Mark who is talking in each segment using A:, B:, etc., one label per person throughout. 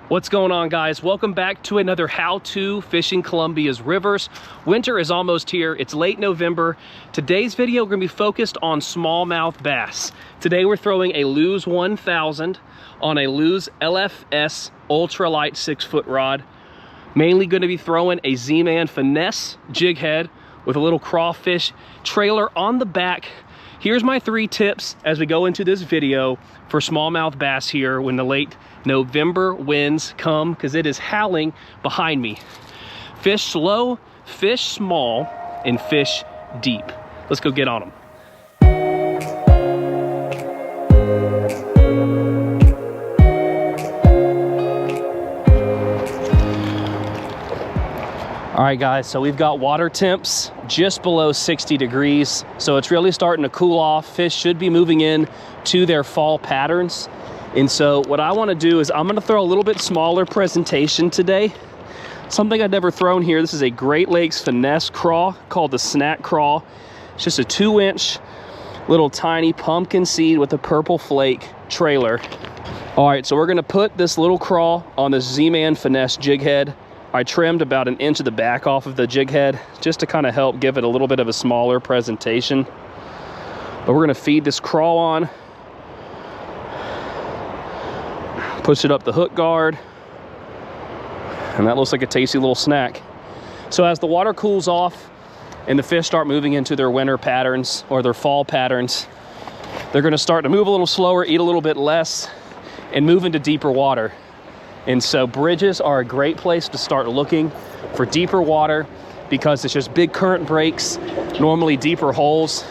A: What's going on, guys? Welcome back to another how-to fishing Columbia's rivers. Winter is almost here. It's late November. Today's video, we're gonna be focused on smallmouth bass. Today we're throwing a Lews 1000 on a Lews LFS ultralight 6-foot rod. Mainly gonna be throwing a Z-Man finesse jig head with a little Craw Fish trailer on the back. Here's my 3 tips as we go into this video for smallmouth bass here when the late November winds come, because it is howling behind me. Fish slow, fish small, and fish deep. Let's go get on them. All right, guys, so we've got water temps just below 60 degrees. So it's really starting to cool off. Fish should be moving in to their fall patterns. And so what I want to do is I'm going to throw a little bit smaller presentation today. Something I've never thrown here. This is a Great Lakes finesse craw called the Snack Craw. It's just a 2-inch little tiny pumpkin seed with a purple flake trailer. All right, so we're going to put this little craw on the Z-Man finesse jig head. I trimmed about 1 inch of the back off of the jig head just to kind of help give it a little bit of a smaller presentation. But we're going to feed this craw on. Push it up the hook guard, and that looks like a tasty little snack. So as the water cools off and the fish start moving into their winter patterns or their fall patterns, they're going to start to move a little slower, eat a little bit less, and move into deeper water. And so bridges are a great place to start looking for deeper water, because it's just big current breaks, normally deeper holes,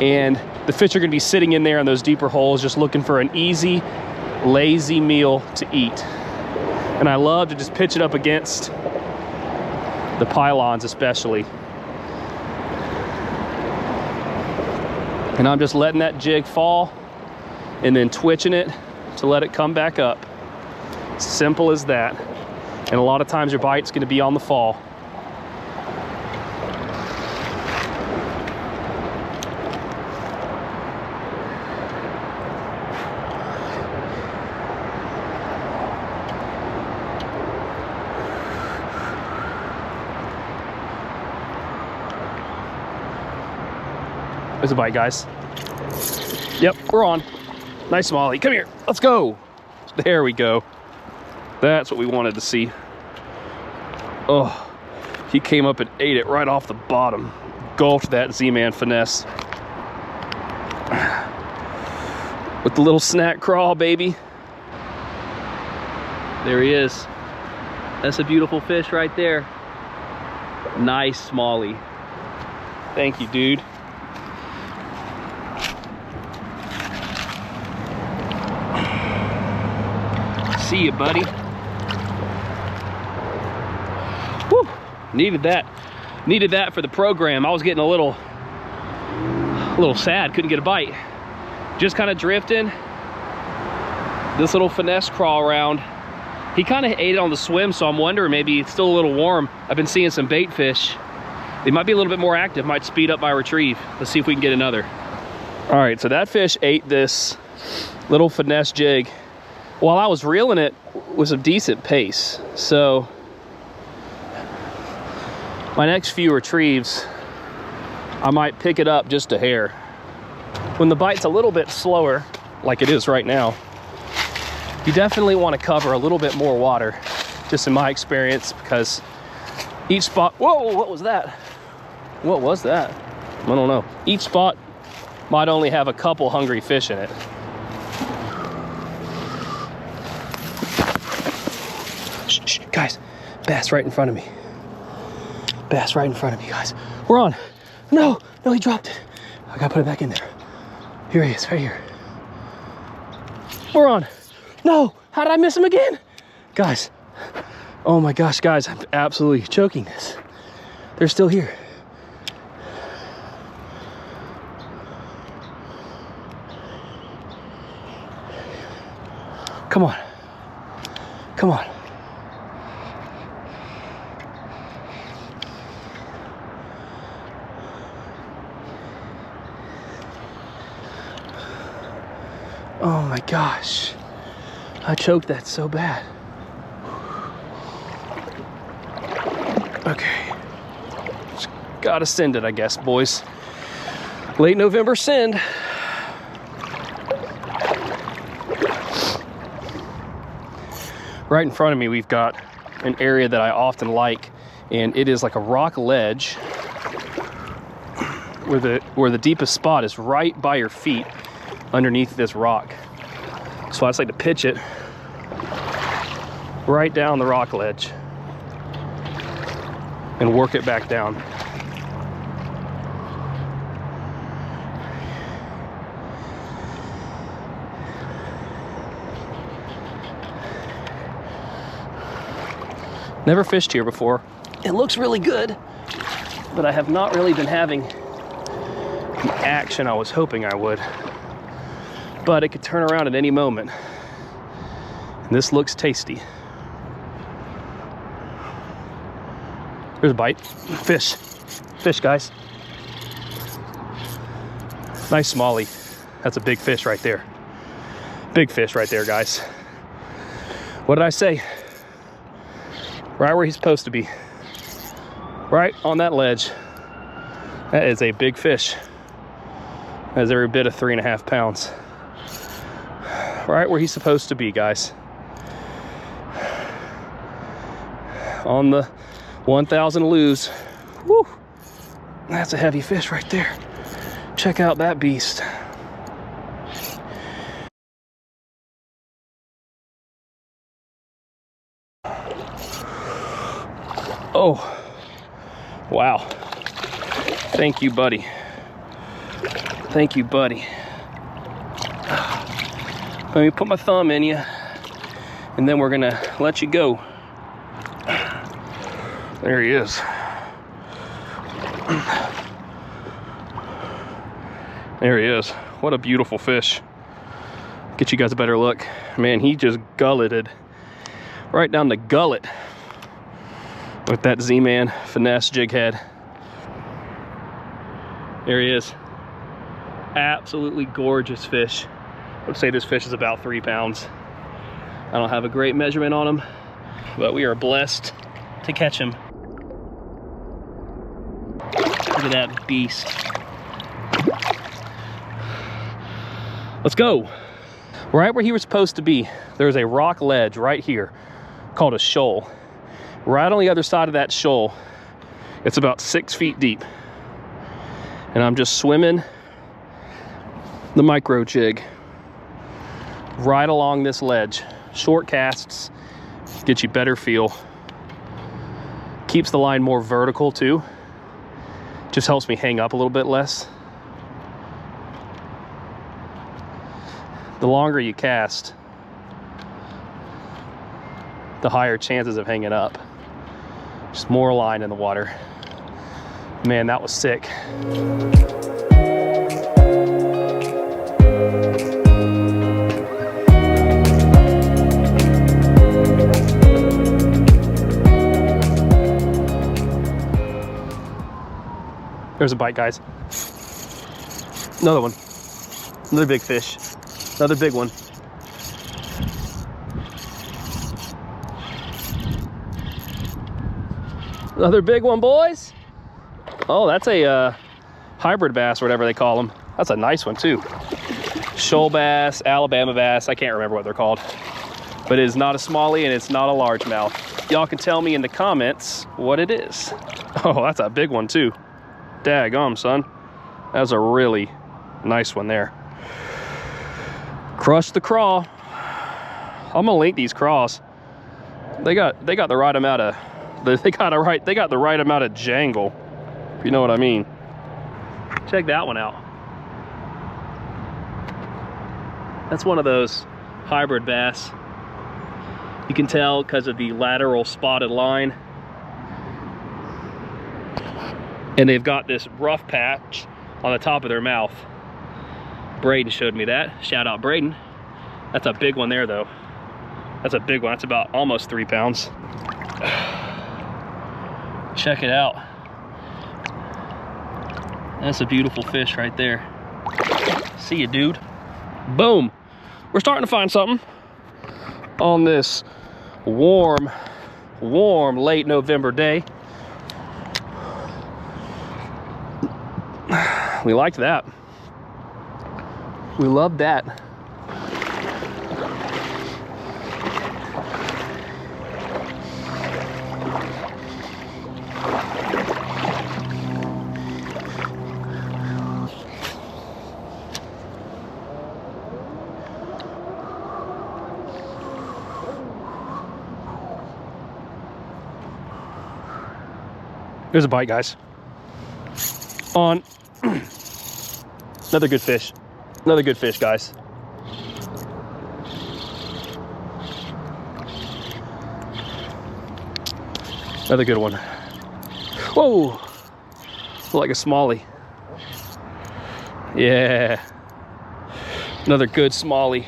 A: and the fish are going to be sitting in there in those deeper holes just looking for an easy, lazy meal to eat. And I love to just pitch it up against the pylons especially. And I'm just letting that jig fall and then twitching it to let it come back up. Simple as that. And a lot of times your bite's going to be on the fall. There's a bite, guys. Yep, we're on. Nice smallie. Come here. Let's go. There we go. That's what we wanted to see. Oh, he came up and ate it right off the bottom. Gulped that Z-Man finesse. With the little snack craw, baby. There he is. That's a beautiful fish right there. Nice smallie. Thank you, dude. See you, buddy. Whew. Needed that for the program. I was getting a little sad, couldn't get a bite. Just kind of drifting this little finesse crawl around. He kind of ate it on the swim, so I'm wondering maybe it's still a little warm. I've been seeing some bait fish. They might be a little bit more active, might speed up my retrieve. Let's see if we can get another. All right, so that fish ate this little finesse jig while I was reeling it with a decent pace. So my next few retrieves, I might pick it up just a hair. When the bite's a little bit slower, like it is right now, you definitely want to cover a little bit more water, just in my experience, because each spot, whoa, what was that? What was that? I don't know. Each spot might only have a couple hungry fish in it. Guys, bass right in front of me. Bass right in front of me, guys. We're on. No, he dropped it. I gotta put it back in there. Here he is, right here. We're on. No, how did I miss him again? Guys, oh my gosh, guys, I'm absolutely choking this. They're still here. Come on. Come on. Oh my gosh. I choked that so bad. Okay. Just gotta send it, I guess, boys. Late November send. Right in front of me, we've got an area that I often like, and it is like a rock ledge where the deepest spot is right by your feet underneath this rock. So I just like to pitch it right down the rock ledge and work it back down. Never fished here before. It looks really good, but I have not really been having the action I was hoping I would. But it could turn around at any moment. And this looks tasty. There's a bite. Fish. Fish, guys. Nice smallie. That's a big fish right there. Big fish right there, guys. What did I say? Right where he's supposed to be. Right on that ledge. That is a big fish. That is every bit of 3.5 pounds. Right where he's supposed to be, guys. On the 1,000 Lews. Woo! That's a heavy fish right there. Check out that beast. Oh, wow. Thank you, buddy. Thank you, buddy. Let me put my thumb in you, and then we're gonna let you go. There he is. There he is. What a beautiful fish. Get you guys a better look. Man, he just gulleted right down the gullet with that Z-Man finesse jig head. There he is. Absolutely gorgeous fish. I would say this fish is about 3 pounds. I don't have a great measurement on him, but we are blessed to catch him. Look at that beast. Let's go. Right where he was supposed to be, there's a rock ledge right here called a shoal. Right on the other side of that shoal, it's about 6 feet deep. And I'm just swimming the micro jig right along this ledge. Short casts, get you better feel. Keeps the line more vertical too. Just helps me hang up a little bit less. The longer you cast, the higher chances of hanging up. Just more line in the water. Man, that was sick. There's a bite, guys. Another one. Another big fish. Another big one. Another big one, boys. Oh, that's a hybrid bass or whatever they call them. That's a nice one too. Shoal bass, Alabama bass, I can't remember what they're called. But it is not a smallie and it's not a largemouth. Y'all can tell me in the comments what it is. Oh, that's a big one too. Daggum, son. That's a really nice one there. Crush the craw. I'm gonna link these craws. They got the right amount of they got the right amount of jangle, if you know what I mean. Check that one out. That's one of those hybrid bass. You can tell because of the lateral spotted line. And they've got this rough patch on the top of their mouth. Braden showed me that. Shout out Braden. That's a big one there though. That's a big one. That's about almost 3 pounds. Check it out. That's a beautiful fish right there. See you, dude. Boom. We're starting to find something on this warm late November day. We liked that. We loved that. There's a bite, guys. On. Another good fish. Another good fish, guys. Another good one. Whoa! Like a smallie. Yeah. Another good smallie.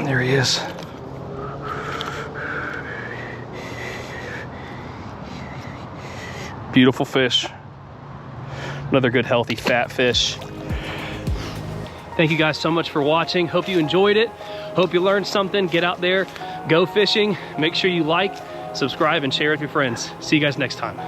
A: There he is. Beautiful fish. Another good healthy fat fish. Thank you guys so much for watching. Hope you enjoyed it. Hope you learned something. Get out there, go fishing. Make sure you like, subscribe, and share with your friends. See you guys next time.